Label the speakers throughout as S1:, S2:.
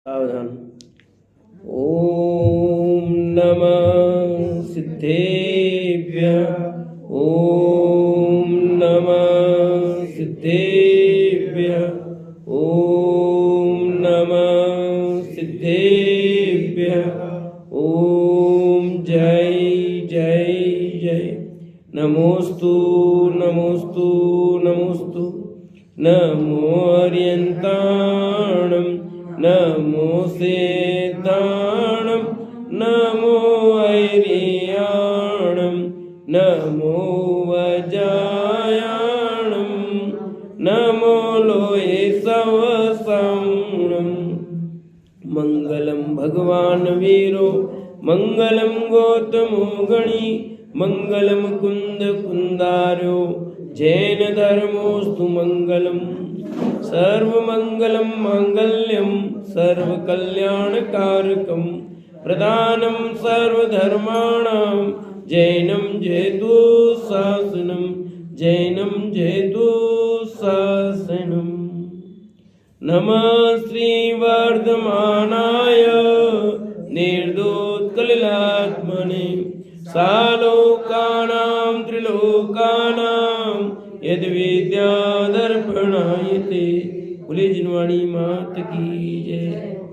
S1: सावधान। ओम नमः सिद्धेभ्यः। ओम नमः सिद्धेभ्यः। ओम नमः सिद्धेभ्यः। ओम जय जय जय। नमोस्तु नमोस्तु नमोस्तु। नमो अर्यन्ताणं नमो सेताणं नमो ऐर्याणं नमो वजायाणं नमो लोये सवसाणं। मंगलम भगवान वीरो मंगलम गौतमो गणी मंगलम कुंद कुंदार्यो जैन धर्मोस्तु मंगलम। सर्वमंगलम मांगल्यम सर्वकल्याणकारकम प्रदानम सर्वधर्माणां जैनम जयतु शासनम जैनम जयतु शासनम। नमः श्रीवर्धमानाय निर्दोत्कलिलात्मने सालोकानां त्रिलोकानां यद्विद्यादर्पणायते। बोले जिनवाणी मात की जय।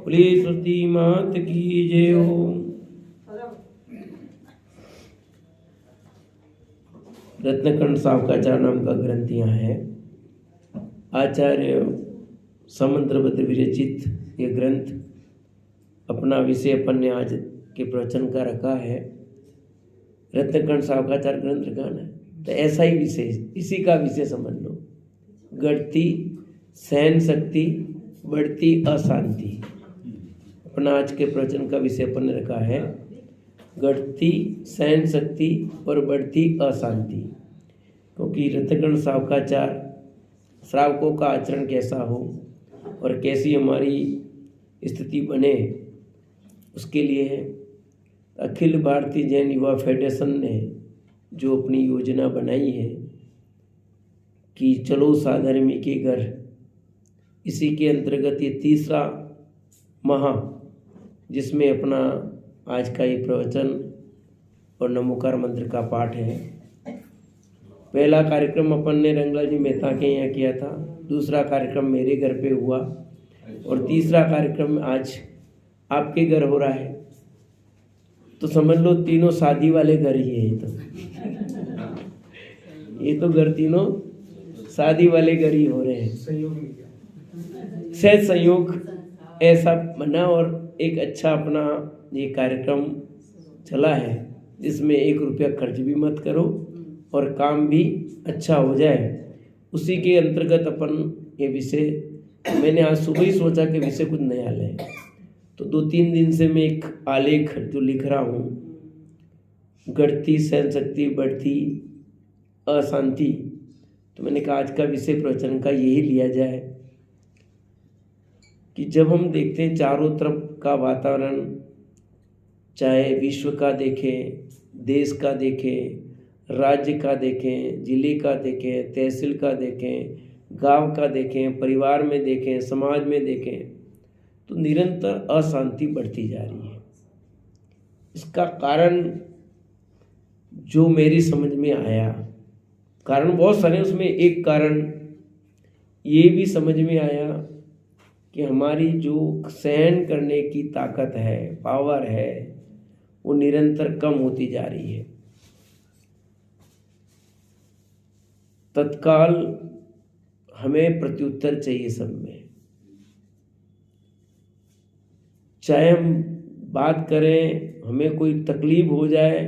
S1: बोले सरस्वती मात की जय। ओम रत्नखंड सावकाचार नाम का ग्रंथ यहाँ है। आचार्य समंत्रभद्र विरचित ये ग्रंथ अपना विषय अपन ने आज के प्रवचन का रखा है। रत्नखंड सावकाचार ग्रंथ रखा है तो ऐसा ही विषय, इसी का विषय समझ लो। घटती सहन शक्ति, बढ़ती अशांति। अपना आज के प्रवचन का विषय अपन ने रखा है घटती सहन शक्ति और बढ़ती अशांति। क्योंकि रत्नखंड सावकाचार श्रावकों का आचरण कैसा हो और कैसी हमारी स्थिति बने, उसके लिए अखिल भारतीय जैन युवा फेडरेशन ने जो अपनी योजना बनाई है कि चलो साधर्मी के घर, इसी के अंतर्गत ये तीसरा माह जिसमें अपना आज का ये प्रवचन और नमोकार मंत्र का पाठ है। पहला कार्यक्रम अपन ने रंगलाल जी मेहता के यहाँ किया था, दूसरा कार्यक्रम मेरे घर पे हुआ और तीसरा कार्यक्रम आज आपके घर हो रहा है। तो समझ लो तीनों शादी वाले घर ही है। ये तो घर तीनों शादी वाले घर ही हो रहे हैं। सहज संयोग ऐसा बना और एक अच्छा अपना ये कार्यक्रम चला है जिसमें 1 रुपया खर्च भी मत करो और काम भी अच्छा हो जाए। उसी के अंतर्गत अपन ये विषय, मैंने आज सुबह ही सोचा कि विषय कुछ नया लें, तो 2-3 दिन से मैं एक आलेख जो लिख रहा हूँ, घटती सहन शक्ति बढ़ती अशांति, तो मैंने कहा आज का विषय प्रवचन का यही लिया जाए कि जब हम देखते हैं चारों तरफ का वातावरण, चाहे विश्व का देखें, देश का देखें, राज्य का देखें, जिले का देखें, तहसील का देखें, गांव का देखें, परिवार में देखें, समाज में देखें, तो निरंतर अशांति बढ़ती जा रही है। इसका कारण जो मेरी समझ में आया, कारण बहुत सारे, उसमें एक कारण ये भी समझ में आया कि हमारी जो सहन करने की ताकत है, पावर है, वो निरंतर कम होती जा रही है। तत्काल हमें प्रत्युत्तर चाहिए सब में। चाहे हम बात करें, हमें कोई तकलीफ हो जाए,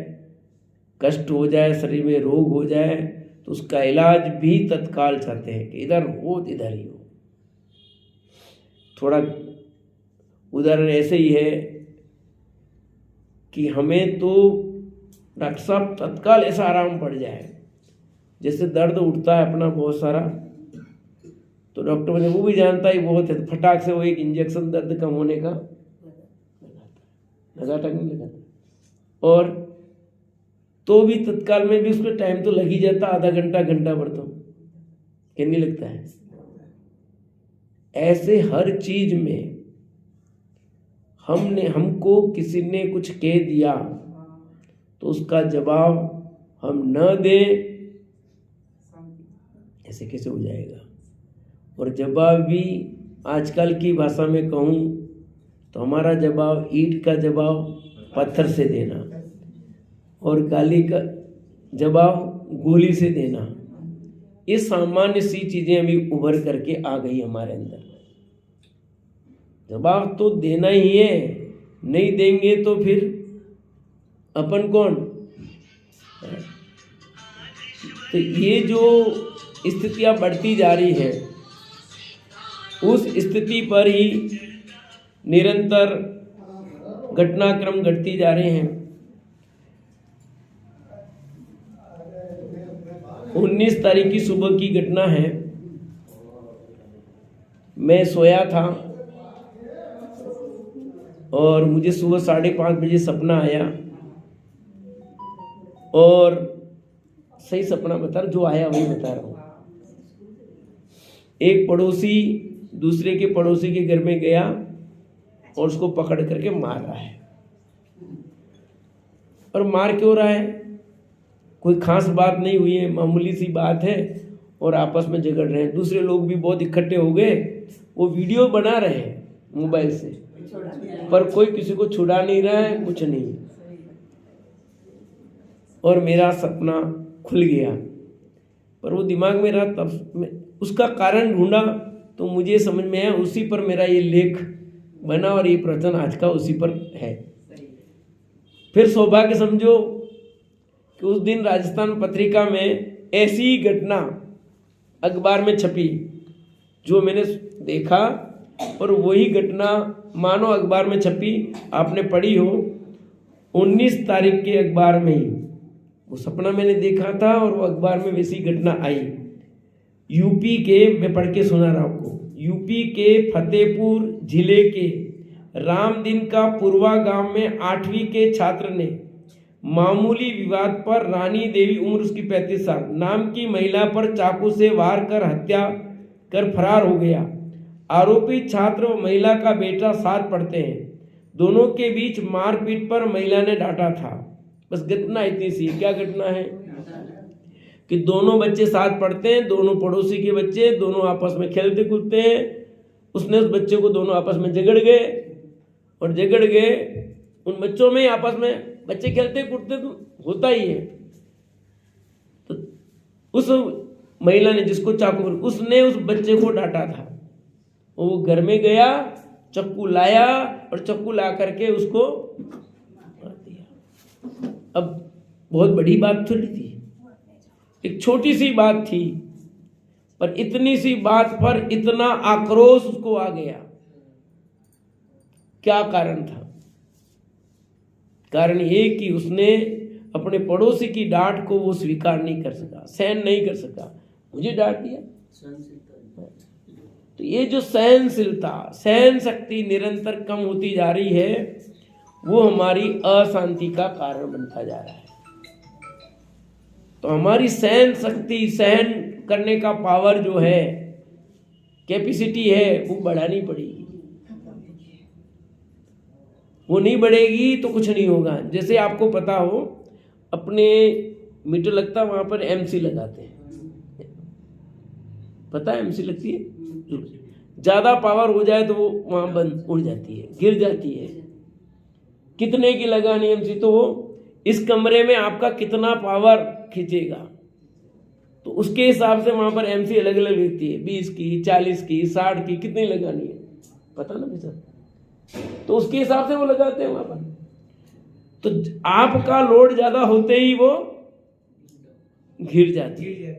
S1: कष्ट हो जाए, शरीर में रोग हो जाए, तो उसका इलाज भी तत्काल चाहते हैं कि इधर हो तो इधर ही हो। थोड़ा उदाहरण ऐसे ही है कि हमें तो डॉक्टर साहब तत्काल ऐसा आराम पड़ जाए, जैसे दर्द उठता है अपना बहुत सारा, तो डॉक्टर मुझे वो भी जानता ही बहुत है, फटाक से वो एक इंजेक्शन दर्द कम होने का लगाता नहीं लगाता, और तो भी तत्काल में भी उसको टाइम तो लग ही जाता, आधा घंटा घंटा भर तो क्या नहीं लगता है। ऐसे हर चीज में हमको किसी ने कुछ कह दिया तो उसका जवाब हम न दें, ऐसे कैसे हो जाएगा। और जवाब भी आजकल की भाषा में कहूँ तो हमारा जवाब ईंट का जवाब पत्थर से देना और गाली का जवाब गोली से देना, ये सामान्य सी चीजें अभी उभर करके आ गई हमारे अंदर। जवाब तो देना ही है, नहीं देंगे तो फिर अपन कौन। तो ये जो स्थितियां बढ़ती जा रही है, उस स्थिति पर ही निरंतर घटनाक्रम घटती जा रहे हैं। 19 तारीख की सुबह की घटना है। मैं सोया था और मुझे सुबह 5:30 बजे सपना आया, और सही सपना बता रहा, जो आया वही बता रहा हूँ। एक पड़ोसी दूसरे के पड़ोसी के घर में गया और उसको पकड़ करके मार रहा है। और मार क्यों रहा है? कोई खास बात नहीं हुई है, मामूली सी बात है, और आपस में झगड़ रहे हैं। दूसरे लोग भी बहुत इकट्ठे हो गए, वो वीडियो बना रहे हैं मोबाइल से, पर कोई किसी को छुड़ा नहीं रहा है, कुछ नहीं। और मेरा सपना खुल गया, पर वो दिमाग में रहा। तब उसका कारण ढूंढा तो मुझे समझ में आया, उसी पर मेरा ये लेख बना और ये प्रवचन आज का उसी पर है। फिर सौभाग्य समझो कि उस दिन राजस्थान पत्रिका में ऐसी ही घटना अखबार में छपी जो मैंने देखा, और वही घटना मानो अखबार में छपी, आपने पढ़ी हो 19 तारीख के अखबार में ही। वो सपना मैंने देखा था और वो अखबार में वैसी घटना आई। यूपी के, मैं पढ़ के सुना रहा आपको, यूपी के फतेहपुर जिले के रामदीन का पुरवा गांव में 8वीं के छात्र ने मामूली विवाद पर रानी देवी, उम्र उसकी 35 साल, नाम की महिला पर चाकू से वार कर हत्या कर फरार हो गया। आरोपी छात्र व महिला का बेटा साथ पढ़ते हैं। दोनों के बीच मारपीट पर महिला ने डांटा था। बस घटना इतनी सी। क्या घटना है कि दोनों बच्चे साथ पढ़ते हैं, दोनों पड़ोसी के बच्चे, दोनों आपस में खेलते कूदते हैं। उसने उस बच्चे को, दोनों आपस में झगड़ गए, और झगड़ गए उन बच्चों में आपस में, बच्चे खेलते कूदते तो होता ही है। तो उस महिला ने, जिसको चाकू, उसने उस बच्चे को डांटा था। वो घर में गया, चक्कू लाया और चक्कू ला करके उसको मार दिया। अब बहुत बड़ी बात थोड़ी थी, एक छोटी सी बात थी, पर इतनी सी बात पर इतना आक्रोश उसको आ गया। क्या कारण था? कारण ये कि उसने अपने पड़ोसी की डांट को वो स्वीकार नहीं कर सका, सहन नहीं कर सका, मुझे डांट दिया। तो ये जो सहनशीलता, सहन शक्ति निरंतर कम होती जा रही है, वो हमारी अशांति का कारण बनता जा रहा है। तो हमारी सहन शक्ति, सहन करने का पावर जो है, कैपेसिटी है, वो बढ़ानी पड़ेगी। वो नहीं बढ़ेगी तो कुछ नहीं होगा। जैसे आपको पता हो, अपने मीटर लगता है, वहां पर एमसी लगाते हैं, पता है एमसी लगती है। ज्यादा पावर हो जाए तो वो वहां बंद उड़ जाती है, गिर जाती है। कितने की लगानी एमसी, तो वो इस कमरे में आपका कितना पावर खींचेगा, तो उसके हिसाब से वहां पर एमसी अलग अलग लगती है। 20 की, 40 की, 60 की, कितनी लगानी है पता ना भैया, तो उसके हिसाब से वो लगाते हैं वहां पर। तो आपका लोड ज्यादा होते ही वो गिर जाती है,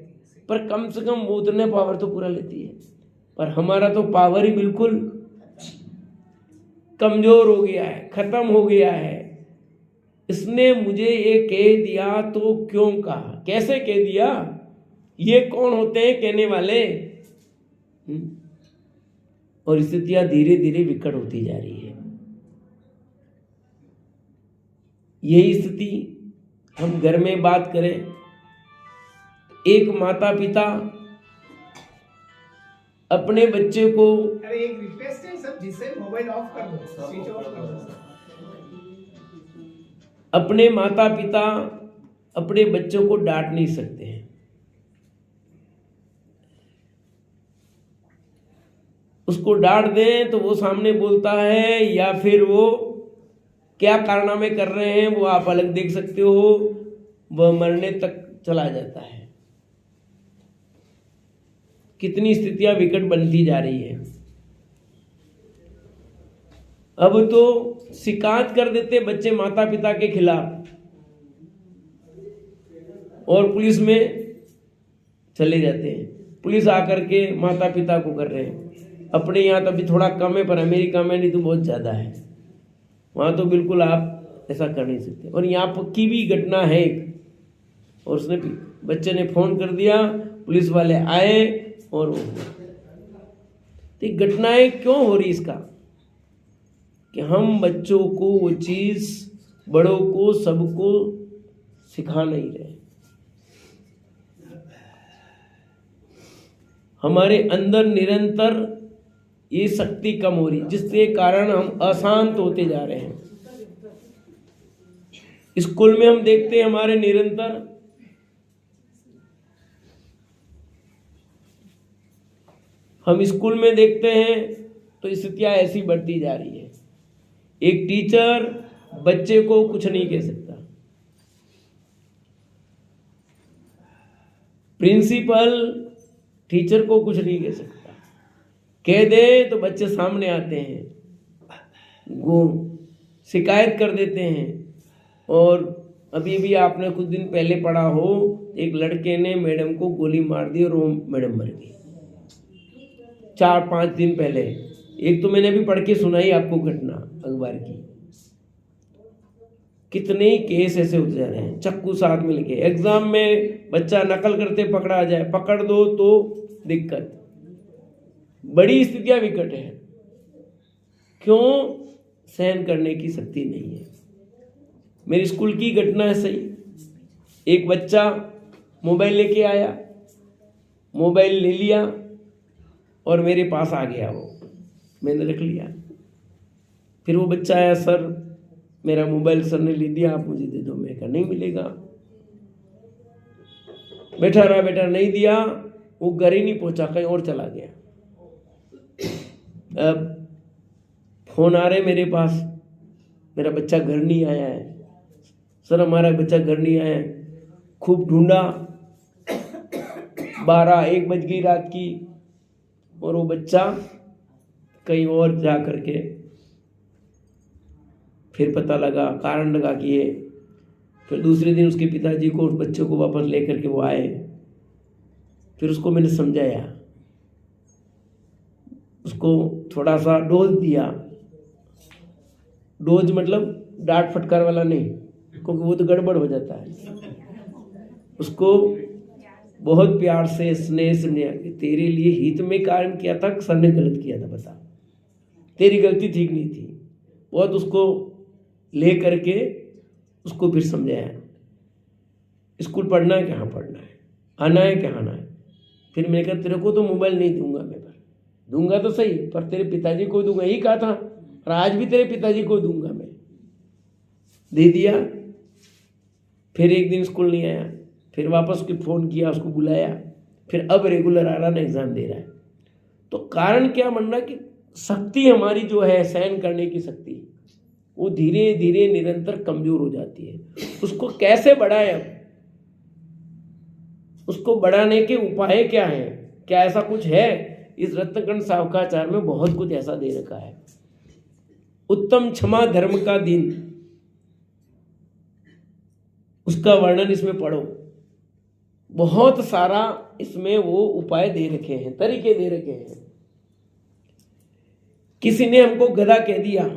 S1: पर कम से कम वो उतने पावर तो पूरा लेती है। पर हमारा तो पावर ही बिल्कुल कमजोर हो गया है, खत्म हो गया है। इसने मुझे ये कह दिया तो क्यों कहा, कैसे कह दिया, ये कौन होते हैं कहने वाले। और स्थितियां धीरे धीरे विकट होती जा रही है। यही स्थिति हम घर में बात करें, एक माता पिता अपने बच्चे को,
S2: अरे एक रिक्वेस्ट है सब, जिससे मोबाइल ऑफ कर दो, स्विच ऑफ कर दो सर।
S1: अपने माता पिता अपने बच्चों को डांट नहीं सकते हैं। उसको डांट दें तो वो सामने बोलता है, या फिर वो क्या कारनामे कर रहे हैं वो आप अलग देख सकते हो, वह मरने तक चला जाता है। कितनी स्थितियां विकट बनती जा रही है। अब तो शिकायत कर देते बच्चे माता पिता के खिलाफ और पुलिस में चले जाते हैं। पुलिस आकर के माता पिता को कर रहे हैं। अपने यहाँ तो अभी थोड़ा कम है, पर अमेरिका में नहीं तो बहुत ज़्यादा है। वहाँ तो बिल्कुल आप ऐसा कर नहीं सकते। और यहाँ की भी घटना है एक, और उसने बच्चे ने फ़ोन कर दिया, पुलिस वाले आए और वो, तो घटनाएं क्यों हो रही इसका कि हम बच्चों को वो चीज़, बड़ों को, सबको सिखा नहीं रहे। हमारे अंदर निरंतर ये शक्ति कम हो रही, जिसके कारण हम अशांत होते जा रहे हैं। स्कूल में हम देखते हैं हमारे निरंतर हम स्कूल में देखते हैं तो स्थितियां ऐसी बढ़ती जा रही है। एक टीचर बच्चे को कुछ नहीं कह सकता, प्रिंसिपल टीचर को कुछ नहीं कह सकता। कह दे तो बच्चे सामने आते हैं, शिकायत कर देते हैं। और अभी भी आपने कुछ दिन पहले पढ़ा हो, एक लड़के ने मैडम को गोली मार दी और वो मैडम मर गई। 4-5 दिन पहले एक तो मैंने भी पढ़ के सुनाई आपको घटना अखबार की। कितने ही केस ऐसे होते जा रहे हैं। चक्कू साथ में लेके एग्जाम में बच्चा नकल करते पकड़ा जाए, पकड़ दो तो दिक्कत। बड़ी स्थितियां विकट है। क्यों? सहन करने की शक्ति नहीं है। मेरी स्कूल की घटना है सही। एक बच्चा मोबाइल लेके आया, मोबाइल ले लिया और मेरे पास आ गया। वो मैंने रख लिया। फिर वो बच्चा आया, सर मेरा मोबाइल सर ने ले दिया, आप मुझे दे दो। मैं कहा नहीं मिलेगा। बैठा रहा, बेटा नहीं दिया। वो घर ही नहीं पहुंचा, कहीं और चला गया। अब फोन आ रहे मेरे पास, मेरा बच्चा घर नहीं आया है, सर हमारा बच्चा घर नहीं आया है। खूब ढूंढा, 12-1 बज गई रात की, और वो बच्चा कहीं और जा करके फिर पता लगा, कारण लगा कि ये। फिर दूसरे दिन उसके पिताजी को उस बच्चे को वापस लेकर के वो आए। फिर उसको मैंने समझाया, उसको थोड़ा सा डोज दिया। डोज मतलब डांट फटकार वाला नहीं, क्योंकि वो तो गड़बड़ हो जाता है। उसको बहुत प्यार से, स्नेह से समझाया कि तेरे लिए हित में कार्य किया था, सर ने गलत किया था, बता तेरी गलती ठीक नहीं थी। बहुत उसको ले करके उसको फिर समझाया, स्कूल पढ़ना है कहाँ पढ़ना है, आना है कहाँ आना है। फिर मैंने कहा तेरे को तो मोबाइल नहीं दूंगा मैं, पर दूंगा तो सही, पर तेरे पिताजी को दूंगा, यही कहा था, और आज भी तेरे पिताजी को दूंगा मैं। दे दिया। फिर एक दिन स्कूल नहीं आया, फिर वापस के फ़ोन किया, उसको बुलाया, फिर अब रेगुलर आ रहा ना, एग्ज़ाम दे रहा है। तो कारण क्या बनना कि शक्ति हमारी जो है, सहन करने की शक्ति, वो धीरे धीरे निरंतर कमज़ोर हो जाती है। उसको कैसे बढ़ाएं? अब उसको बढ़ाने के उपाय क्या हैं? क्या ऐसा कुछ है? इस रत्नकंठ सावकाचार्य में बहुत कुछ ऐसा दे रखा है। उत्तम क्षमा धर्म का दिन, उसका वर्णन इसमें पढ़ो। बहुत सारा इसमें वो उपाय दे रखे हैं, तरीके दे रखे हैं। किसी ने हमको गधा कह दिया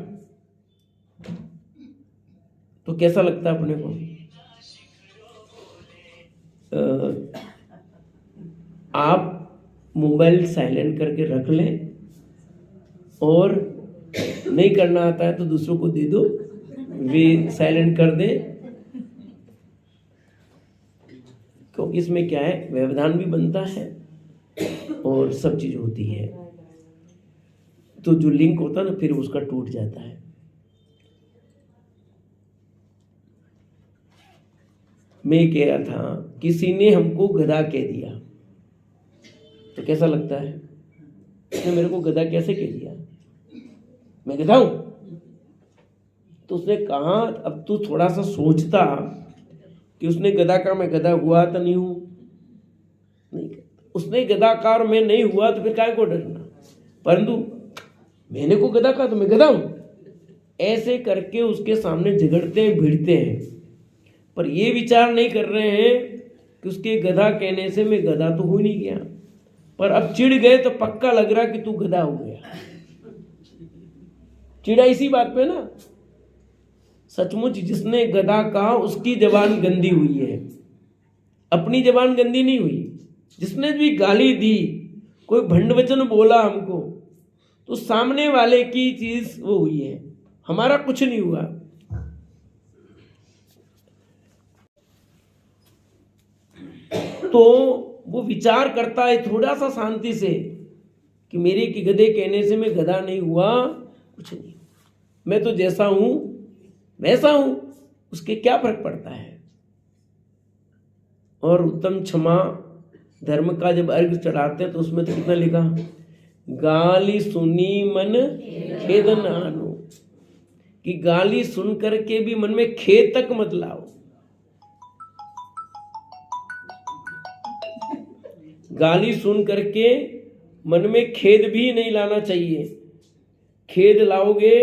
S1: तो कैसा लगता है अपने को? आप मोबाइल साइलेंट करके रख लें, और नहीं करना आता है तो दूसरों को दे दो, वे साइलेंट कर दें। क्योंकि इसमें क्या है, व्यवधान भी बनता है और सब चीज़ होती है, तो जो लिंक होता है ना फिर उसका टूट जाता है। मैं कह रहा था किसी ने हमको गधा कह दिया तो कैसा लगता है? उसने मेरे को गधा कैसे कह दिया? मैं गधा हूं? तो उसने कहा अब तू थोड़ा सा सोचता कि उसने गधा कहा मैं गधा हुआ तो नहीं हूं, नहीं, उसने गधाकार मैं नहीं हुआ तो फिर काय को डरना, परंतु मैंने को गधा कहा तो मैं गधा हूं, ऐसे करके उसके सामने झगड़ते हैं, भिड़ते हैं, पर ये विचार नहीं कर रहे हैं कि उसके गधा कहने से मैं गधा तो हो नहीं गया, पर अब चिढ़ गए तो पक्का लग रहा कि तू गधा हो गया। चिढ़ा इसी बात पे ना। सचमुच जिसने गधा कहा उसकी जबान गंदी हुई है, अपनी जबान गंदी नहीं हुई। जिसने भी गाली दी, कोई भंड वचन बोला हमको, तो सामने वाले की चीज वो हुई है, हमारा कुछ नहीं हुआ। तो वो विचार करता है थोड़ा सा शांति से कि मेरे की गधे कहने से मैं गधा नहीं हुआ, कुछ नहीं, मैं तो जैसा हूं वैसा हूं, उसके क्या फर्क पड़ता है। और उत्तम क्षमा धर्म का जब अर्घ चढ़ाते हैं तो उसमें तो कितना लिखा, गाली सुनी मन खेद न आनो, कि गाली सुन करके भी मन में खेद तक मत लाओ। गाली सुन करके मन में खेद भी नहीं लाना चाहिए। खेद लाओगे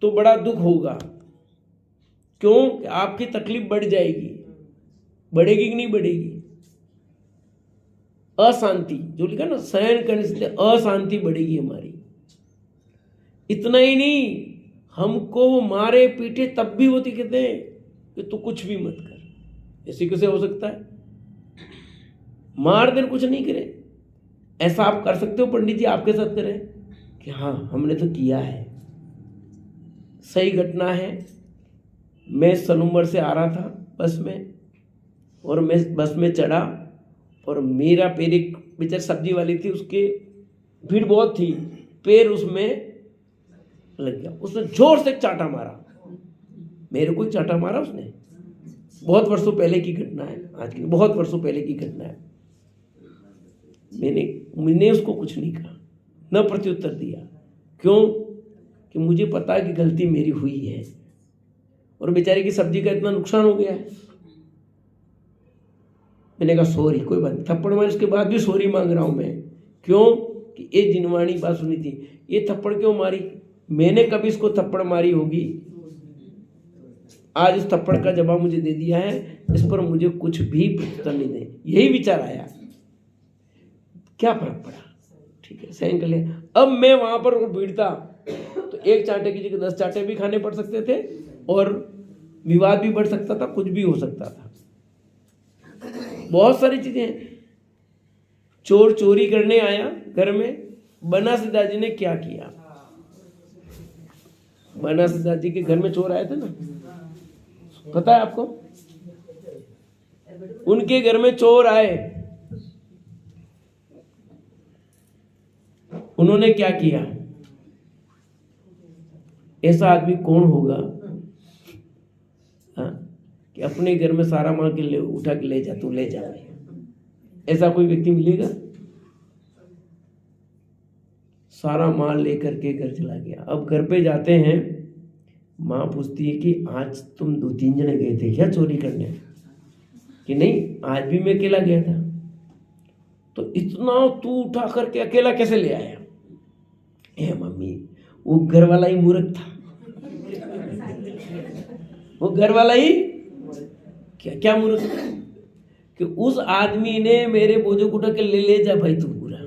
S1: तो बड़ा दुख होगा। क्यों? आपकी तकलीफ बढ़ जाएगी। बढ़ेगी कि नहीं बढ़ेगी? अशांति, जो लिखा ना, सहन करने से अशांति बढ़ेगी हमारी। इतना ही नहीं, हमको वो मारे पीटे तब भी होती कहते हैं कि तू कुछ भी मत कर। ऐसे कैसे हो सकता है? मार देन कुछ नहीं करे, ऐसा आप कर सकते हो? पंडित जी आपके साथ करें कि हाँ हमने तो किया है। सही घटना है। मैं सलूमर से आ रहा था बस में, और मैं बस में चढ़ा और मेरा पैर, एक बेचारी सब्जी वाली थी, उसके भीड़ बहुत थी, पैर उसमें लग गया। उसने जोर से चाटा मारा, मेरे को चाटा मारा उसने। बहुत वर्षों पहले की घटना है, आज की बहुत वर्षों पहले की घटना है। मैंने उसको कुछ नहीं कहा, न प्रत्युत्तर दिया। क्यों? कि मुझे पता है कि गलती मेरी हुई है और बेचारे की सब्जी का इतना नुकसान हो गया है। मैंने कहा सॉरी, कोई बात नहीं। थप्पड़ मारे उसके बाद भी सॉरी मांग रहा हूं मैं। क्यों? कि ये जिनवाणी बात सुनी थी। ये थप्पड़ क्यों मारी? मैंने कभी इसको थप्पड़ मारी होगी? आज इस थप्पड़ का जवाब मुझे दे दिया है, इस पर मुझे कुछ भी प्रत्युत्तर नहीं दे। यही विचार आया, क्या फर्क पड़ा, ठीक है सहन कर लिया। अब मैं वहां पर भीड़ता तो एक चाटे की जगह 10 चाटे भी खाने पड़ सकते थे और विवाद भी बढ़ सकता था, कुछ भी हो सकता था। बहुत सारी चीजें हैं। चोर चोरी करने आया घर में, बनासीदास जी ने क्या किया? बनासीदास जी के घर में चोर आए थे ना, पता है आपको? उनके घर में चोर आए, उन्होंने क्या किया? ऐसा आदमी कौन होगा कि अपने घर में सारा माल के ले उठा के ले जा, तू ले जा? ऐसा कोई व्यक्ति मिलेगा? सारा माल लेकर के घर चला गया। अब घर पे जाते हैं, माँ पूछती है कि आज तुम 2-3 जने गए थे क्या चोरी करने? कि नहीं, आज भी मैं अकेला गया था। तो इतना तू उठा करके अकेला कैसे ले आया? मम्मी, वो घर वाला ही मूर्ख था, वो घर वाला ही क्या मूर्ख था कि उस आदमी ने मेरे बोझों को उठा के ले जा भाई तू पूरा,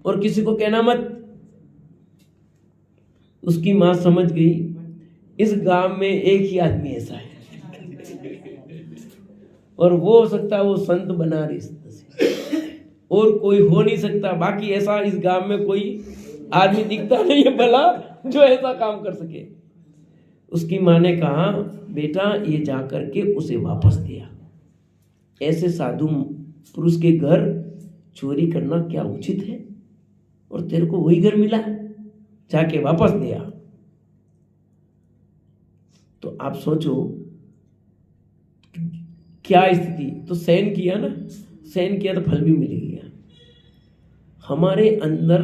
S1: और किसी को कहना मत। उसकी मां समझ गई इस गांव में एक ही आदमी ऐसा है और वो हो सकता है वो संत बना रही और कोई हो नहीं सकता। बाकी ऐसा इस गांव में कोई आदमी दिखता नहीं है भला जो ऐसा काम कर सके। उसकी माँ ने कहा बेटा ये जाकर के उसे वापस दिया। ऐसे साधु पुरुष के घर चोरी करना क्या उचित है? और तेरे को वही घर मिला, जाके वापस दे आ। तो आप सोचो क्या स्थिति। तो सहन किया ना, सहन किया तो फल भी मिल गया। हमारे अंदर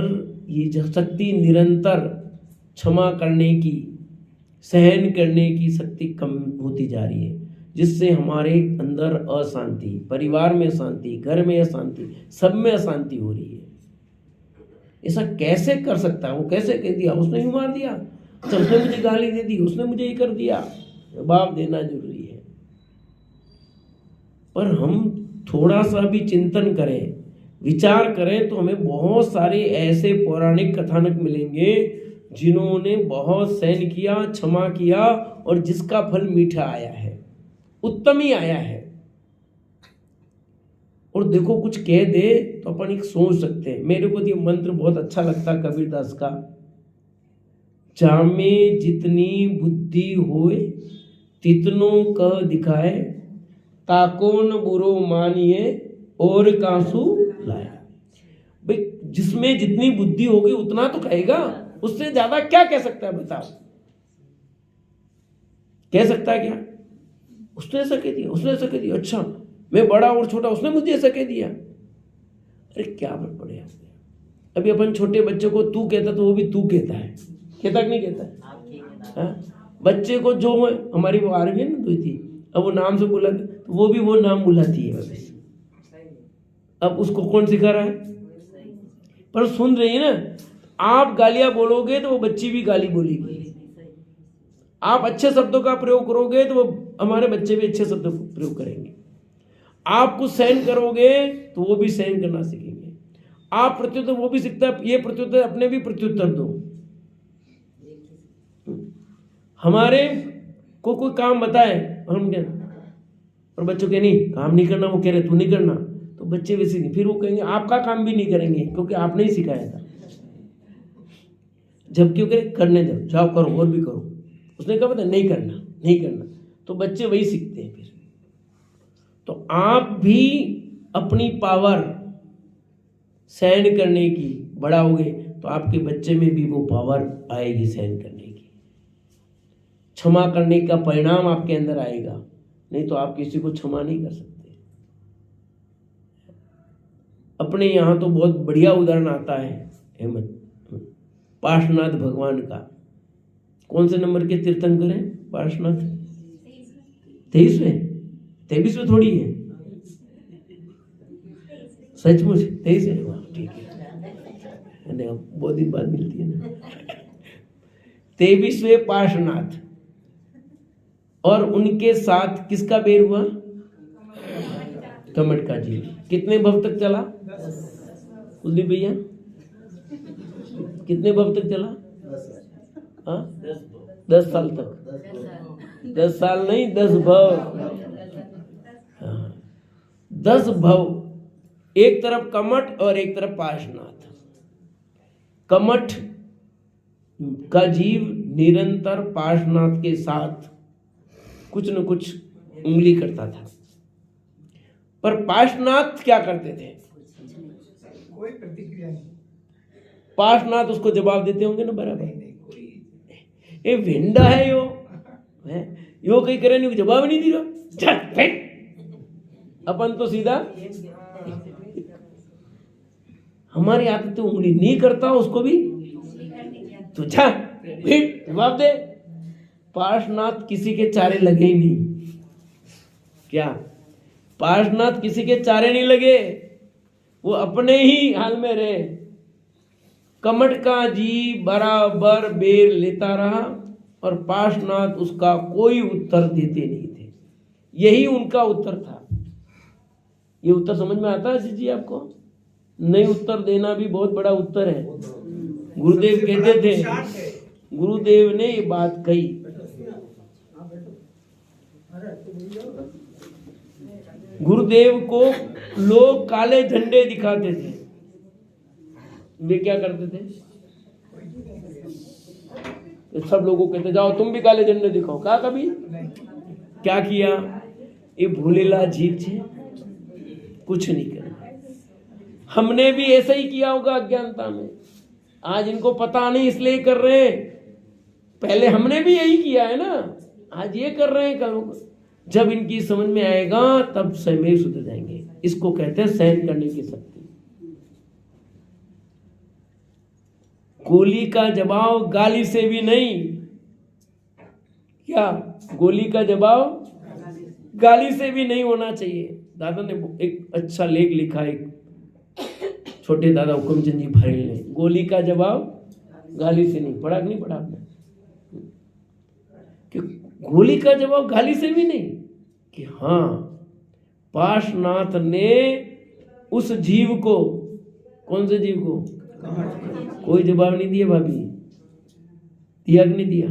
S1: ये जो शक्ति निरंतर क्षमा करने की, सहन करने की शक्ति कम होती जा रही है, जिससे हमारे अंदर अशांति, परिवार में अशांति, घर में अशांति, सब में अशांति हो रही है। ऐसा कैसे कर सकता है? वो कैसे कह दिया, उसने ही मार दिया, तो उसने मुझे गाली दे दी, उसने मुझे ये कर दिया। जवाब देना जरूरी है। पर हम थोड़ा सा भी चिंतन करें, विचार करें, तो हमें बहुत सारे ऐसे पौराणिक कथानक मिलेंगे जिन्होंने बहुत सहन किया, क्षमा किया, और जिसका फल मीठा आया है, उत्तम ही आया है। और देखो कुछ कह दे तो अपन एक सोच सकते हैं। मेरे को ये मंत्र बहुत अच्छा लगता है कबीरदास का, जामे जितनी बुद्धि होए तितनो कह दिखाए, ताको न बुरो मानिए और कांसू लाए। भाई जिसमें जितनी बुद्धि होगी उतना तो कहेगा, उससे ज्यादा क्या कह सकता है बताओ? कह सकता है क्या? उसने ऐसा कह दिया, उसने ऐसा कह दिया, अच्छा मैं बड़ा और छोटा, उसने मुझे ऐसा कह दिया। अरे क्या फर्क पड़े? अभी अपन छोटे बच्चे को तू कहता तो वो भी तू कहता है, कहता कि नहीं कहता है? बच्चे को जो हमारी वो आ रही है ना दुई थी, अब वो नाम से बुला तो वो भी वो नाम बुलाती है। अब उसको कौन सिखा रहा है? पर सुन रही है ना। आप गालियां बोलोगे तो वो बच्ची भी गाली बोलेगी। आप अच्छे शब्दों का प्रयोग करोगे तो वो हमारे बच्चे भी अच्छे शब्दों का प्रयोग करेंगे। आप कुछ सहन करोगे तो वो भी सहन करना सीखेंगे। आप प्रत्युत्तर, वो भी सीखता है ये प्रत्युत्तर, अपने भी प्रत्युत्तर दो। हमारे को कोई काम बताए और हम क्या, और बच्चों के नहीं काम नहीं करना, वो कह रहे तू नहीं करना, तो बच्चे वैसे नहीं, फिर वो कहेंगे आपका काम भी नहीं करेंगे क्योंकि आपने ही सिखाया था। जबकि वो कहे करने दो, जाओ करो और भी करो, उसने कहा पता नहीं करना, नहीं करना, तो बच्चे वही सीखते हैं फिर। तो आप भी अपनी पावर सहन करने की बढ़ाओगे तो आपके बच्चे में भी वो पावर आएगी सहन करने की। क्षमा करने का परिणाम आपके अंदर आएगा, नहीं तो आप किसी को क्षमा नहीं कर सकते। अपने यहाँ तो बहुत बढ़िया उदाहरण आता है हेमंत, पार्श्वनाथ भगवान का। कौन से नंबर के तीर्थंकर हैं पार्श्वनाथ? 23वें थोड़ी है, सचमुच 23वें। ठीक है, बहुत दिन बाद मिलती है ना। 23वें पार्श्वनाथ, और उनके साथ किसका बेर हुआ? कमट का जी। कितने भव तक चला कुलदीप भैया? कितने भव तक चला? 10 साल तक। 10 साल नहीं, 10 भव। 10 भव, एक तरफ कमट और एक तरफ पार्श्वनाथ। कमट का जीव निरंतर पार्श्वनाथ के साथ कुछ न कुछ उंगली करता था, पर पार्श्वनाथ क्या करते थे?
S2: कोई प्रतिक्रिया नहीं।
S1: पार्श्वनाथ उसको जवाब देते होंगे ना बराबर। ये भेंडा है यो कहीं करे नहीं, जवाब नहीं दी रहा। अपन तो सीधा, हमारी आदत तो उंगली नहीं करता उसको भी तो जवाब दे। पार्श्वनाथ किसी के चारे लगे ही नहीं। क्या पार्श्वनाथ किसी के चारे नहीं लगे, वो अपने ही हाल में रहे। कमट का जी बराबर बेर लेता रहा और पार्श्वनाथ उसका कोई उत्तर देते नहीं थे। यही उनका उत्तर था। ये उत्तर समझ में आता है जी आपको? नहीं, उत्तर देना भी बहुत बड़ा उत्तर है। गुरुदेव कहते थे, गुरुदेव ने ये बात कही, गुरुदेव को लोग काले झंडे दिखाते थे। वे क्या करते थे? तो सब लोगों को कहते जाओ तुम भी काले झंडे दिखाओ। कहा कभी? क्या किया? ये भूलेला जीव छे, कुछ नहीं करना। हमने भी ऐसा ही किया होगा अज्ञानता में, आज इनको पता नहीं इसलिए कर रहे हैं, पहले हमने भी यही किया है ना, आज ये कर रहे हैं, कल जब इनकी समझ में आएगा तब स्वयं सुधर जाएंगे। इसको कहते हैं सहन करने की शक्ति। गोली का जवाब गाली से भी नहीं, क्या गोली का जवाब गाली से भी नहीं होना चाहिए। दादा ने एक अच्छा लेख लिखा, एक छोटे दादा हुकुमचंद जी फरेल ने, गोली का जवाब गाली से नहीं। पढ़ा कि नहीं पढ़ा आपने? कि गोली का जवाब गाली से भी नहीं, कि हाँ पार्श्वनाथ ने उस जीव को, कौन से जीव को, कोई जवाब नहीं दिया। भाभी दिया कि नहीं दिया?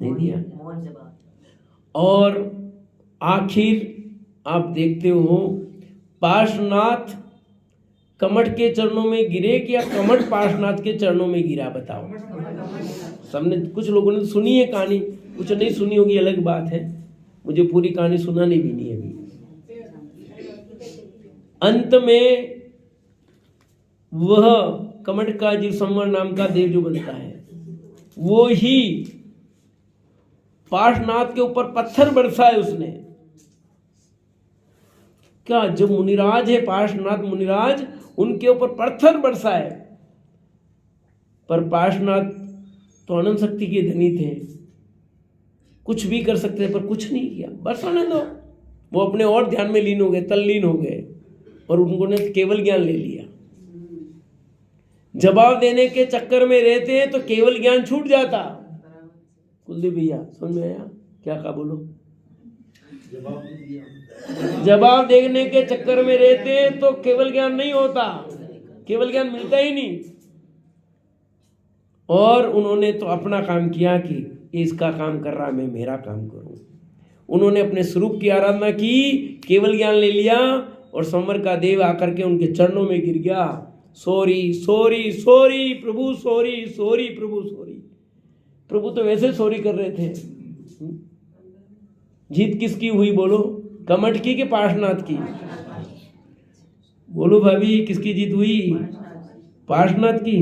S1: नहीं दिया। और आखिर आप देखते हो पार्श्वनाथ कमठ के चरणों में गिरे कि या कमठ पार्श्वनाथ के चरणों में गिरा? बताओ। सबने, कुछ लोगों ने सुनी है कहानी, कुछ नहीं सुनी होगी, अलग बात है। मुझे पूरी कहानी सुनानी भी नहीं अभी। अंत में वह कमठ का जीव संवर नाम का देव जो बनता है, वो ही पार्श्वनाथ के ऊपर पत्थर बरसाए उसने। क्या जो मुनिराज है, पार्श्वनाथ मुनिराज, उनके ऊपर पत्थर बरसाए, पर पार्श्वनाथ तो अनंत शक्ति के धनी थे, कुछ भी कर सकते थे, पर कुछ नहीं किया। बरसाने दो। वो अपने और ध्यान में लीन हो गए, तल्लीन हो गए, और उन्होंने केवल ज्ञान ले लिया। जवाब देने के चक्कर में रहते हैं तो केवल ज्ञान छूट जाता। कुलदीप भैया समझ में आया क्या कहा? बोलो। जवाब देने के चक्कर में रहते हैं तो केवल ज्ञान नहीं होता, केवल ज्ञान मिलता ही नहीं। और उन्होंने तो अपना काम किया कि इसका काम कर रहा, मैं मेरा काम करूं। उन्होंने अपने स्वरूप की आराधना की, केवल ज्ञान ले लिया, और संवर का देव आकर के उनके चरणों में गिर गया। सॉरी सॉरी सॉरी प्रभु, सॉरी सॉरी प्रभु, सॉरी। प्रभु तो वैसे सॉरी कर रहे थे। जीत किसकी हुई बोलो? कमठ की कि पार्श्वनाथ की? बोलो भाभी, किसकी जीत हुई? पार्श्वनाथ की।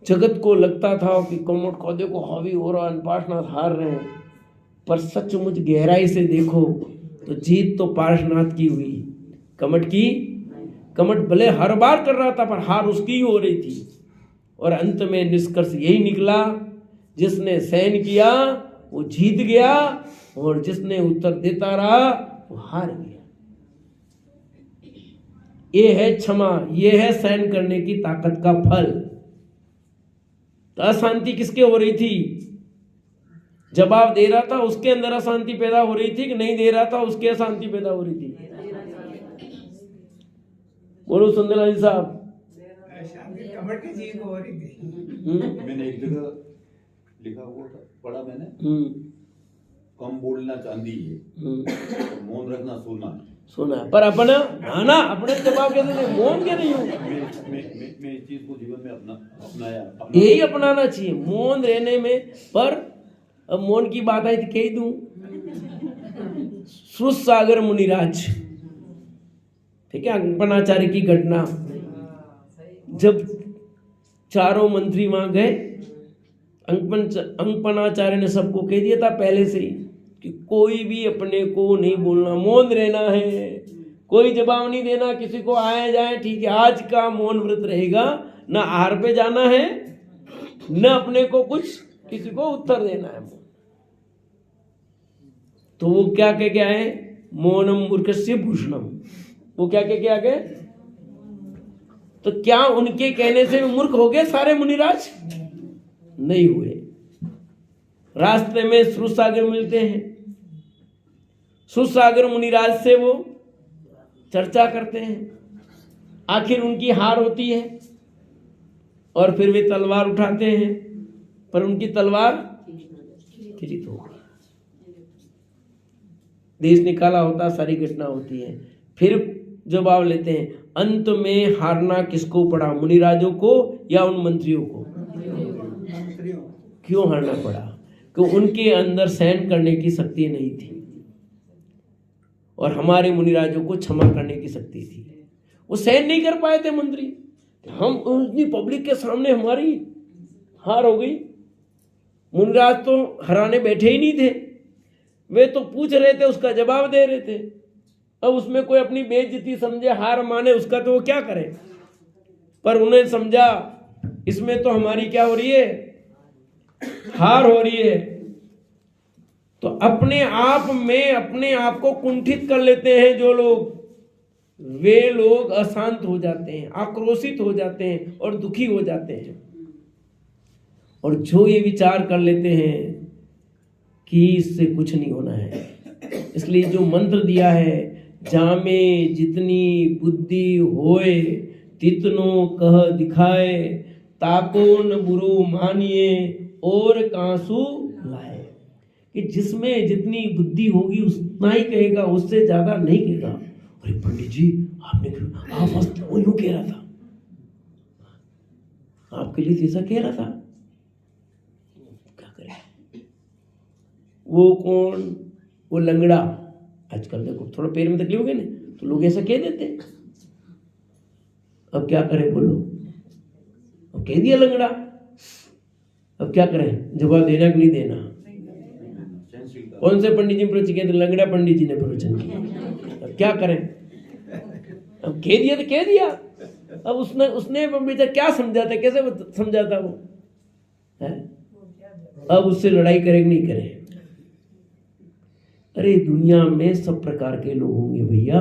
S1: जगत को लगता था कि कमठ को देखो हावी हो रहा है, पार्श्वनाथ हार रहे हैं, पर सचमुच गहराई से देखो तो जीत तो पार्श्वनाथ की हुई, कमठ की। कमठ भले हर बार कर रहा था, पर हार उसकी ही हो रही थी। और अंत में निष्कर्ष यही निकला, जिसने सहन किया वो जीत गया, और जिसने उत्तर देता रहा वो हार गया। ये है क्षमा, ये है सहन करने की ताकत का फल। तो अशांति किसके हो रही थी? जवाब दे रहा था उसके अंदर अशांति पैदा हो रही थी, कि नहीं दे रहा था उसके अशांति पैदा हो रही थी? बोलो सुंदरलाल साहब।
S2: शांति कमर की जीव को हो रही थी।
S3: मैंने एक जगह लिखा हुआ था, पढ़ा मैंने, कम बोलना चांदी है, मौन रखना सोना है।
S1: सुना, पर अपना आना, अपने जवाब कैसे दे? मौन के नहीं हूँ।
S3: मैं इस चीज को जीवन में अपनाया।
S1: यही अपनाना चाहिए, मौन रहने में। पर अब मौन की बात आई तो कह दूं, श्रुत सागर मुनिराज, ठीक है, अंकपनाचार्य की घटना। जब चारों मंत्री वहां गए, अंकपनाचार्य ने सबको कह दिया था पहले से ही कि कोई भी अपने को नहीं बोलना, मौन रहना है, कोई जवाब नहीं देना, किसी को आए जाए, ठीक है। आज का मौन व्रत रहेगा, ना आहार पे जाना है, न अपने को कुछ किसी को उत्तर देना है। तो वो क्या कह के आए? मौनम मूर्खस्य भूषणम। वो क्या कह के आ गए? तो क्या उनके कहने से मूर्ख हो गए सारे मुनिराज? नहीं हुए। रास्ते में श्रुत सागर मिलते हैं, श्रुत सागर मुनिराज से वो चर्चा करते हैं। आखिर उनकी हार होती है, और फिर वे तलवार उठाते हैं, पर उनकी तलवार खिचित हो गई, देश निकाला होता, सारी घटना होती है। फिर जवाब लेते हैं, अंत में हारना किसको पड़ा? मुनिराजों को या उन मंत्रियों को? क्यों हारना पड़ा? कि उनके अंदर सहन करने की शक्ति नहीं थी। और हमारे मुनिराजों को क्षमा करने की शक्ति थी। वो सहन नहीं कर पाए थे मंत्री, हम उतनी पब्लिक के सामने हमारी हार हो गई। मुनिराज तो हराने बैठे ही नहीं थे, वे तो पूछ रहे थे, उसका जवाब दे रहे थे। अब उसमें कोई अपनी बेइज्जती समझे, हार माने, उसका तो वो क्या करे। पर उन्हें समझा इसमें तो हमारी क्या हो रही है, हार हो रही है। तो अपने आप में अपने आप को कुंठित कर लेते हैं जो लोग, वे लोग अशांत हो जाते हैं, आक्रोशित हो जाते हैं और दुखी हो जाते हैं। और जो ये विचार कर लेते हैं कि इससे कुछ नहीं होना है, इसलिए जो मंत्र दिया है, जामे जितनी बुद्धि होए तितनो कह दिखाए, ताको न बुरो मानिए और कांसू लाए, कि जिसमें जितनी बुद्धि होगी उतना ही कहेगा, उससे ज्यादा नहीं कहेगा। अरे पंडित जी आपने वो यूं कह रहा था, आपके लिए ऐसा कह रहा था, क्या करें। वो कौन, वो लंगड़ा। आजकल देखो थोड़ा पैर में तकलीफ हो गई ना तो लोग ऐसा कह देते। अब क्या करें बोलो, अब कह दिया लंगड़ा, अब क्या करें, जवाब देना कि नहीं देना। कौन से पंडित जी प्रवचन किया, तो लंगड़ा पंडित जी ने प्रवचन किया। अब क्या करें, अब कह दिया तो कह दिया। अब उसने बेटा क्या समझाता, कैसे समझाता वो है। अब उससे लड़ाई करें नहीं करें। अरे दुनिया में सब प्रकार के लोग होंगे भैया,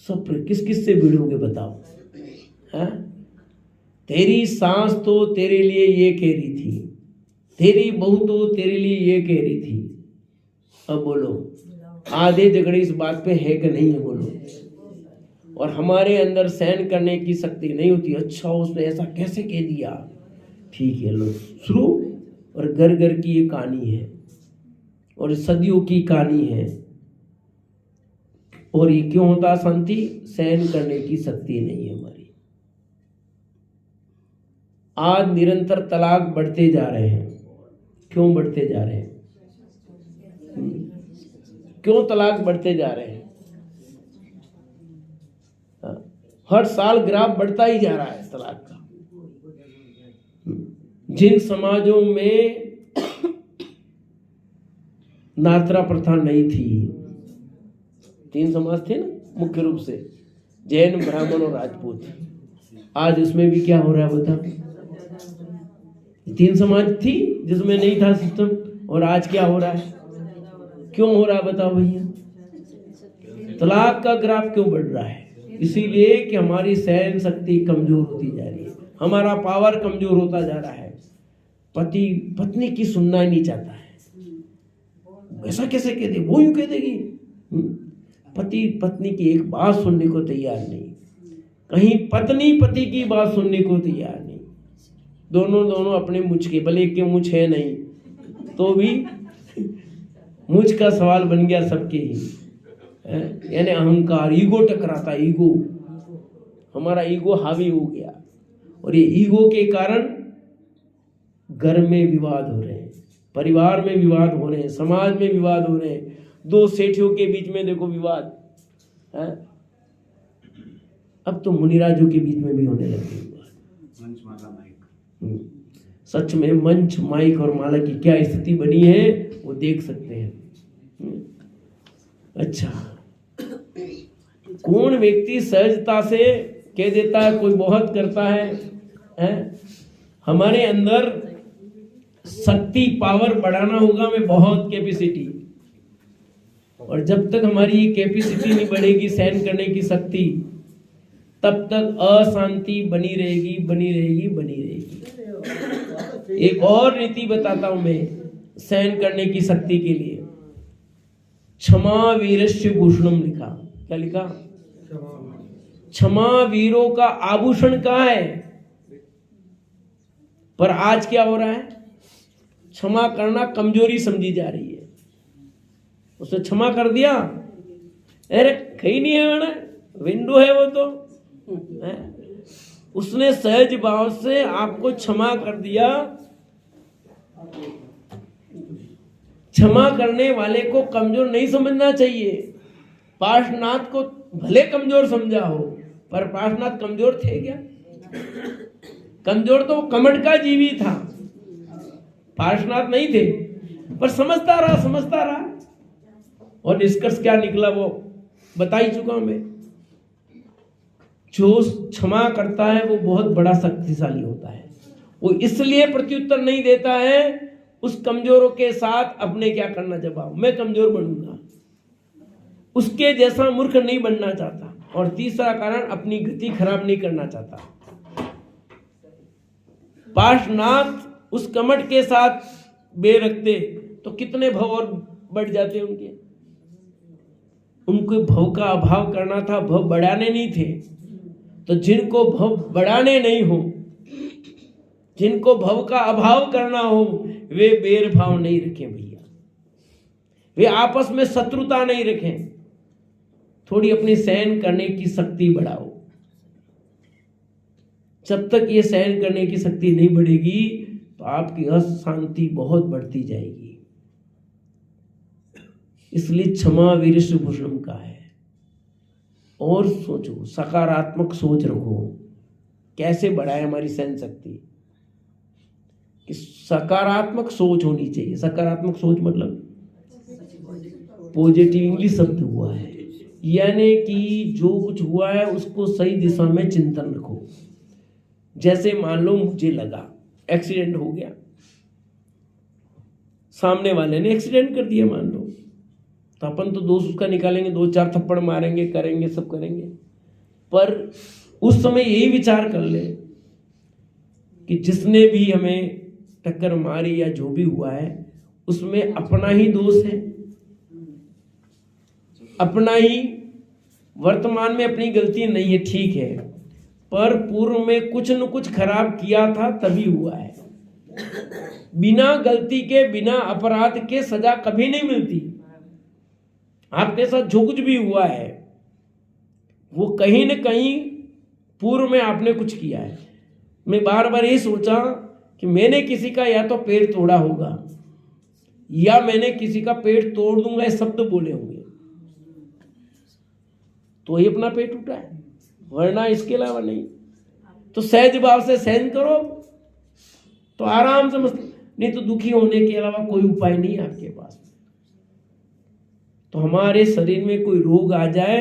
S1: सब किस किस से भिड़ोगे बताओ, है? तेरी सास तो तेरे लिए ये कह रही थी, तेरी बहू तो तेरे लिए ये कह रही थी। अब बोलो आधे झगड़े इस बात पे है कि नहीं है, बोलो। और हमारे अंदर सहन करने की शक्ति नहीं होती। अच्छा उसने ऐसा कैसे कह दिया, ठीक है लो शुरू। और घर घर की ये कहानी है और सदियों की कहानी है। और ये क्यों होता शांति, सहन करने की शक्ति नहीं है हमारी। आज निरंतर तलाक बढ़ते जा रहे हैं, क्यों बढ़ते जा रहे हैं, क्यों तलाक बढ़ते जा रहे हैं। हर साल ग्राफ बढ़ता ही जा रहा है तलाक का। जिन समाजों में नात्रा प्रथा नहीं थी, 3 समाज थे ना मुख्य रूप से, जैन, ब्राह्मण और राजपूत। आज उसमें भी क्या हो रहा है बता, 3 समाज थी जिसमें नहीं था सिस्टम, और आज क्या हो रहा है, क्यों हो रहा है बताओ भैया। तलाक का ग्राफ क्यों बढ़ रहा है, इसीलिए कि हमारी सहन शक्ति कमजोर होती जा रही है, हमारा पावर कमजोर होता जा रहा है। पति पत्नी की सुनना ही नहीं चाहता है। ऐसा कैसे कह दे, वो यूं कह देगी। पति पत्नी की एक बात सुनने को तैयार नहीं, कहीं पत्नी पति की बात सुनने को तैयार नहीं। दोनों अपने मुझ के, भले एक के मुझ है नहीं तो भी मुझ का सवाल बन गया सबके ही, यानी अहंकार, ईगो टकराता, ईगो, हमारा ईगो हावी हो गया। और ये ईगो के कारण घर में विवाद हो रहे हैं, परिवार में विवाद हो रहे हैं, समाज में विवाद हो रहे हैं। 2 सेठियों के बीच में देखो विवाद है। अब तो मुनिराजों के बीच में भी होने लगे विवाद।
S2: मंच माला माइक,
S1: सच में मंच माइक और माला की क्या स्थिति बनी है वो देख सकते हैं। अच्छा, कौन व्यक्ति सहजता से कह देता है, कोई बहुत करता है? हमारे अंदर शक्ति, पावर बढ़ाना होगा में बहुत कैपेसिटी। और जब तक हमारी ये कैपेसिटी नहीं बढ़ेगी सहन करने की शक्ति, तब तक अशांति बनी रहेगी, बनी रहेगी, बनी रहेगी। एक और रीति बताता हूं मैं सहन करने की शक्ति के लिए। क्षमा वीरस्य भूषणम लिखा। क्या लिखा? क्षमा वीरों का आभूषण कहाँ है? पर आज क्या हो रहा है, क्षमा करना कमजोरी समझी जा रही है। उसने क्षमा कर दिया, अरे कहीं नहीं है मैंने, विंडो है वो तो है? उसने सहज भाव से आपको क्षमा कर दिया। क्षमा करने वाले को कमजोर नहीं समझना चाहिए। पार्श्वनाथ को भले कमजोर समझा हो, पर पार्श्वनाथ कमजोर थे क्या? कमजोर तो कमंड का जीवी था, पार्श्वनाथ नहीं थे। पर समझता रहा और निष्कर्ष क्या निकला वो बता ही चुका मैं। जो क्षमा करता है वो बहुत बड़ा शक्तिशाली होता है। वो इसलिए प्रत्युत्तर नहीं देता है उस कमजोरों के साथ अपने क्या करना जवाब, मैं कमजोर बनूंगा, उसके जैसा मूर्ख नहीं बनना चाहता। और तीसरा कारण, अपनी गति खराब नहीं करना चाहता। पार्श्वनाथ उस कमठ के साथ बे रखते तो कितने भव और बढ़ जाते उनके। उनको भव का अभाव करना था, भव बढ़ाने नहीं थे। तो जिनको भव बढ़ाने नहीं हो, जिनको भव का अभाव करना हो, वे बैर भाव नहीं रखें भैया, वे आपस में शत्रुता नहीं रखें। थोड़ी अपनी सहन करने की शक्ति बढ़ाओ। जब तक ये सहन करने की शक्ति नहीं बढ़ेगी तो आपकी अशांति बहुत बढ़ती जाएगी। इसलिए क्षमा वीरस्य भूषणम का है। और सोचो, सकारात्मक सोच रखो। कैसे बढ़ाए हमारी सहन शक्ति? कि सकारात्मक सोच होनी चाहिए। सकारात्मक सोच मतलब पॉजिटिव इंग्लिश शब्द हुआ है, यानी कि जो कुछ हुआ है उसको सही दिशा में चिंतन रखो। जैसे मान लो मुझे लगा एक्सीडेंट हो गया, सामने वाले ने एक्सीडेंट कर दिया मान लो, तो अपन तो दोष उसका निकालेंगे, 2-4 थप्पड़ मारेंगे, करेंगे, सब करेंगे। पर उस समय यही विचार कर ले कि जिसने भी हमें टक्कर मारी या जो भी हुआ है उसमें अपना ही दोष है, अपना ही, वर्तमान में अपनी गलती नहीं है, ठीक है, पर पूर्व में कुछ न कुछ खराब किया था तभी हुआ है। बिना गलती के, बिना अपराध के सजा कभी नहीं मिलती। आपके साथ जो कुछ भी हुआ है वो कहीं न कहीं पूर्व में आपने कुछ किया है। मैं बार बार ये सोचा कि मैंने किसी का या तो पेट तोड़ा होगा या मैंने किसी का पेट तोड़ दूंगा, ये शब्द बोले होंगे, तो ये अपना पेट उठा है, वरना इसके अलावा नहीं। तो सहज भाव से सहन करो तो आराम से नहीं तो दुखी होने के अलावा कोई उपाय नहीं है आपके पास। तो हमारे शरीर में कोई रोग आ जाए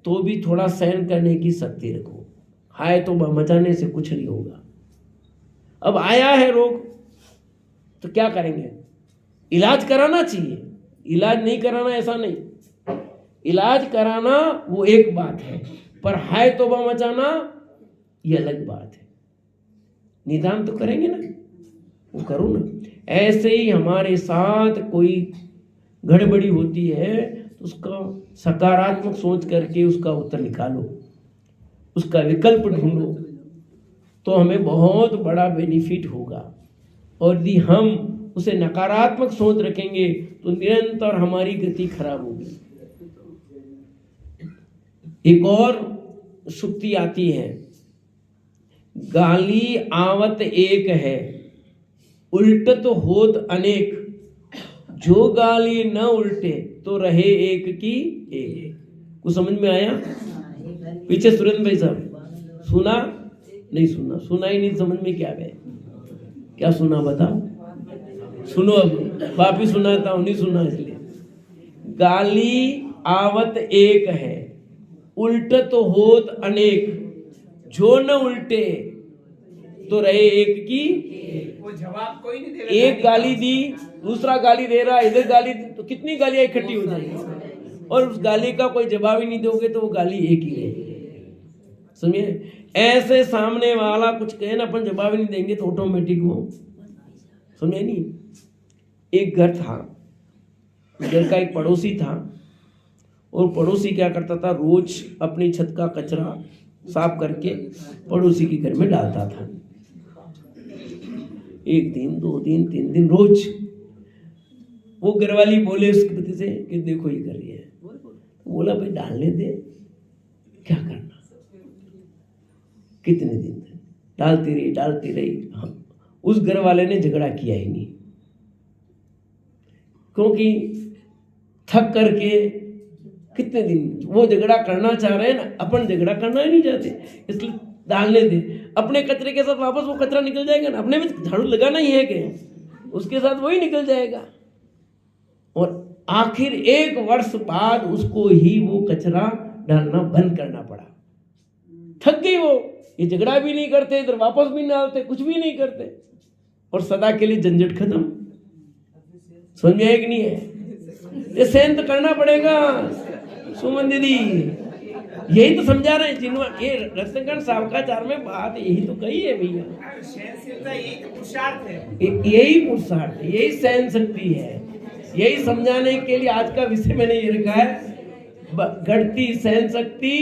S1: तो भी थोड़ा सहन करने की शक्ति रखो। हाय तो मचाने से कुछ नहीं होगा। अब आया है रोग तो क्या करेंगे? इलाज कराना चाहिए, इलाज नहीं कराना ऐसा नहीं, इलाज कराना वो एक बात है, पर हाय तौबा मचाना ये अलग बात है। निदान तो करेंगे ना, वो करो ना। ऐसे ही हमारे साथ कोई गड़बड़ी होती है तो उसका सकारात्मक सोच करके उसका उत्तर निकालो, उसका विकल्प ढूंढो, तो हमें बहुत बड़ा बेनिफिट होगा। और यदि हम उसे नकारात्मक सोच रखेंगे तो निरंतर हमारी गति खराब होगी। एक और सुक्ति आती है, गाली आवत एक है, उल्टत होत अनेक, जो गाली न उल्टे तो रहे एक की एक। कुछ समझ में आया? पीछे सुरेंद्र भाई साहब सुना नहीं? सुना ही नहीं, समझ में क्या गए? क्या सुना बताओ? सुनो, अब वापिस सुनाता हूं, नहीं सुना इसलिए। गाली आवत एक है, उल्टत होत अनेक, जो न उल्टे तो रहे एक की।
S2: वो जवाब कोई नहीं दे रहा।
S1: एक गाली दी, दूसरा गाली दे रहा, इधर गाली दी, तो कितनी गालियां इकट्ठी हो जाएगी। और उस गाली का कोई जवाब ही नहीं दोगे तो वो गाली एक ही रहेगी। समझिए, ऐसे सामने वाला कुछ कहे ना, अपन जवाब ही नहीं देंगे तो ऑटोमेटिक वो, समझे नहीं। एक घर था, घर का एक पड़ोसी था, और पड़ोसी क्या करता था, रोज अपनी छत का कचरा साफ करके पड़ोसी के घर में डालता था। 1 दिन 2 दिन 3 दिन रोज। वो घरवाली बोले उसके पति से कि देखो ये कर रही है। बोला भाई डालने दे, क्या करना। कितने दिन थे डालती रही। हाँ, उस घर वाले ने झगड़ा किया ही नहीं, क्योंकि थक करके कितने दिन वो झगड़ा करना चाह रहे हैं ना, अपन झगड़ा करना ही नहीं चाहते, इसलिए डालने दे। अपने कचरे के साथ वापस वो कचरा निकल जाएगा ना, अपने में झाड़ू लगाना ही है कि उसके साथ वही निकल जाएगा। और आखिर 1 वर्ष बाद उसको ही वो कचरा डालना बंद करना पड़ा। थक गई वो, ये झगड़ा भी नहीं करते, इधर वापस भी नहीं डालते, कुछ भी नहीं करते, और सदा के लिए झंझट खत्म। समझ में है कि नहीं है? ये सहन तो करना पड़ेगा सुमन दीदी, यही तो समझा रहे हैं जिन्हों ये रत्नकण सावकाचार में बात यही तो कही है भैया।
S2: सहनशीलता यही तो पुरुषार्थ है,
S1: यही पुरुषार्थ है, यही सहन शक्ति है। यही समझाने के लिए आज का विषय मैंने ये रखा है, घटती सहन शक्ति,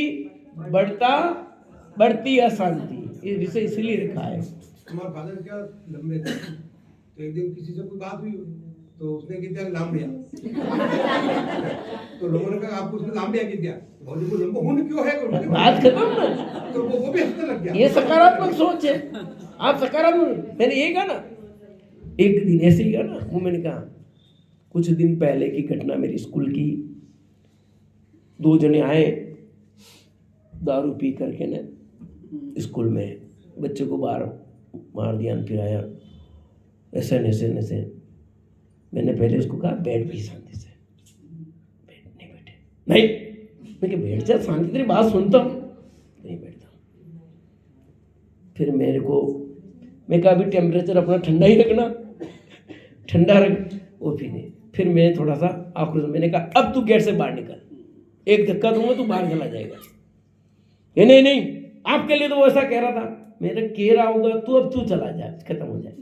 S1: बढ़ती अशांति। ये विषय इसलिए रखा है।
S4: हमारे फादर क्या लंबे थे, तो एक दिन किसी से कोई बात हुई तो उसने किया लांबिया। तो लोगों ने कहा आपको उसने लांबिया किया, और वो लंबा होने क्यों है,
S1: बात खत्म ना।
S4: तो वो भी हंसने लग गया।
S1: ये सकारात्मक सोच है। आप सकारात्मक, मैंने ये कहा ना, एक दिन ऐसे ही कहा ना, वो मैंने कहा कुछ दिन पहले की घटना मेरी स्कूल की। 2 जने आए दारू पी करके ना स्कूल में, बच्चे को बाहर मार दिया, फिर आया ऐसे नशे। मैंने पहले उसको कहा बैठ भी शांति से, नहीं बैठे, नहीं, मैं क्या बैठ जा, शांति तेरी बात सुनता हूँ, नहीं बैठता। फिर मेरे को मैं कहा अभी टेम्परेचर अपना ठंडा ही रखना, ठंडा रख, वो भी नहीं। फिर मैं थोड़ा सा आक्रोश, मैंने कहा अब तू गेट से बाहर निकल, एक धक्का दूंगा तू बाहर चला जाएगा। ये नहीं, आपके लिए तो वो ऐसा कह रहा था, मेरे कह रहा होगा तू अब तू चला जा, खत्म हो जाए।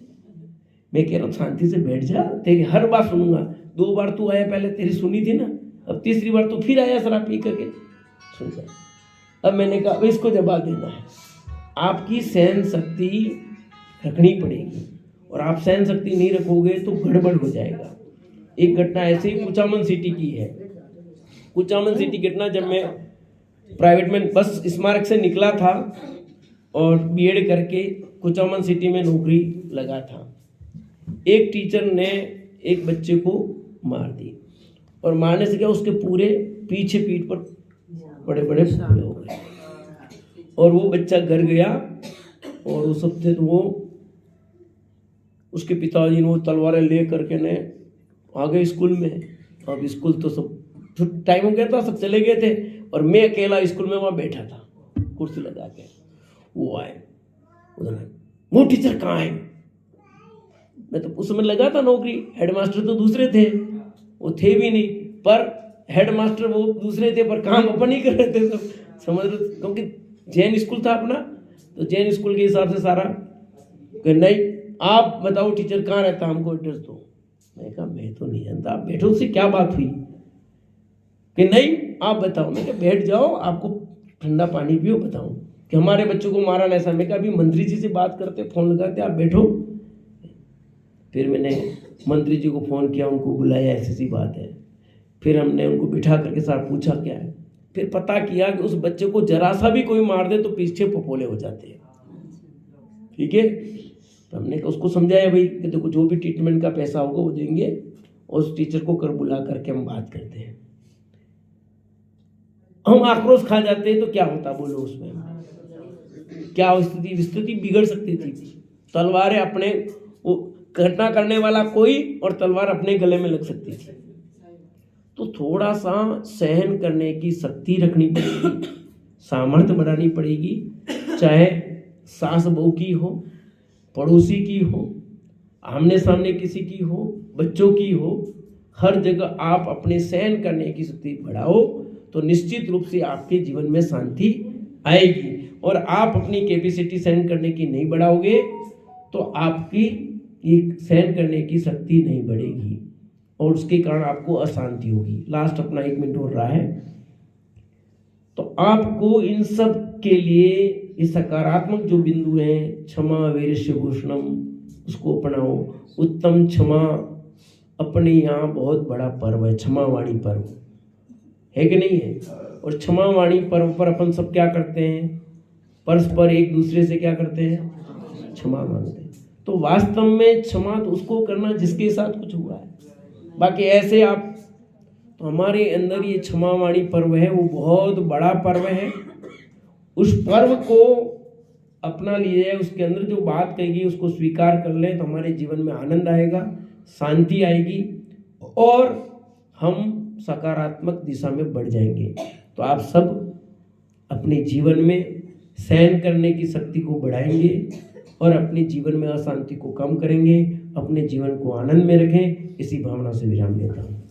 S1: मैं कह रहा हूँ शांति से बैठ जा, तेरी हर बात सुनूंगा। 2 बार तू आया, पहले तेरी सुनी थी ना, अब तीसरी बार तू फिर आया शराब पी करके, सुन जा। अब मैंने कहा अब इसको जवाब देना है, आपकी सहन शक्ति रखनी पड़ेगी, और आप सहन शक्ति नहीं रखोगे तो गड़बड़ हो जाएगा। एक घटना ऐसे ही कुचामन सिटी की है। कुचामन सिटी घटना, जब मैं प्राइवेट में बस स्मारक से निकला था और बीएड करके कुचामन सिटी में नौकरी लगा था, एक टीचर ने एक बच्चे को मार दी, और मारने से क्या उसके पूरे पीछे पीठ पर बड़े बड़े फोड़े हो गए, और वो बच्चा घर गया, और वो सब थे तो वो उसके पिताजी ने वो तलवारें ले करके ने आ गए स्कूल में। अब स्कूल तो सब टाइम हो गया था, सब चले गए थे, और मैं अकेला स्कूल में वहाँ बैठा था कुर्सी लगा के। वो आए, उधर वो टीचर कहाँ है? मैं तो उस समय लगा था नौकरी, हेडमास्टर तो दूसरे थे, वो थे भी नहीं, पर हेडमास्टर वो दूसरे थे, पर काम अपन ही कर रहे थे सब, समझ रहे, क्योंकि जैन स्कूल था अपना, तो जैन स्कूल के हिसाब से सारा कि नहीं आप बताओ टीचर कहाँ रहता, हमको एड्रेस दो। मैं कहा मैं तो नहीं जानता, आप बैठो, उससे क्या बात हुई? कि नहीं आप बताओ। मैं कहा बैठ जाओ, आपको ठंडा पानी पियो, बताओ कि हमारे बच्चों को मारा ऐसा। मैं कहा अभी मंत्री जी से बात करते, फ़ोन लगाते, आप बैठो। फिर मैंने मंत्री जी को फ़ोन किया, उनको बुलाया, ऐसी बात है। फिर हमने उनको बिठा करके सारा पूछा क्या है, फिर पता किया कि उस बच्चे को जरा सा भी कोई मार दे तो पीछे पपोले हो जाते हैं। ठीक है, तो हमने उसको समझाया भाई कि देखो जो भी ट्रीटमेंट का पैसा होगा वो देंगे, और उस टीचर को कर बुला करके हम बात करते हैं। हम आक्रोश खा जाते हैं तो क्या होता बोलो, उसमें क्या स्थिति बिगड़ सकती थी। तलवारें अपने, वो घटना करने वाला कोई और तलवार अपने गले में लग सकती थी। तो थोड़ा सा सहन करने की शक्ति रखनी पड़ेगी, सामर्थ्य बढ़ानी पड़ेगी, चाहे सास बहू की हो, पड़ोसी की हो, आमने सामने किसी की हो, बच्चों की हो, हर जगह आप अपने सहन करने की शक्ति बढ़ाओ तो निश्चित रूप से आपके जीवन में शांति आएगी। और आप अपनी कैपेसिटी सहन करने की नहीं बढ़ाओगे तो आपकी एक सहन करने की शक्ति नहीं बढ़ेगी, और उसके कारण आपको अशांति होगी। लास्ट अपना 1 मिनट हो रहा है, तो आपको इन सब के लिए ये सकारात्मक जो बिंदु हैं, क्षमा वैरस्य भूषणम, उसको अपनाओ। उत्तम क्षमा अपने यहाँ बहुत बड़ा पर्व है, क्षमावाणी पर्व है कि नहीं है? और क्षमावाणी पर्व पर अपन सब क्या करते हैं, परस्पर एक दूसरे से क्या करते हैं, क्षमा मांगते हैं। तो वास्तव में क्षमा तो उसको करना जिसके साथ कुछ हुआ है। बाकी ऐसे आप तो हमारे अंदर ये क्षमावाणी पर्व है, वो बहुत बड़ा पर्व है। उस पर्व को अपना लिए, उसके अंदर जो बात कहेगी उसको स्वीकार कर लें तो हमारे जीवन में आनंद आएगा, शांति आएगी और हम सकारात्मक दिशा में बढ़ जाएंगे। तो आप सब अपने जीवन में सहन करने की शक्ति को बढ़ाएंगे और अपने जीवन में अशांति को कम करेंगे, अपने जीवन को आनंद में रखें। इसी भावना से विराम लेता हूँ।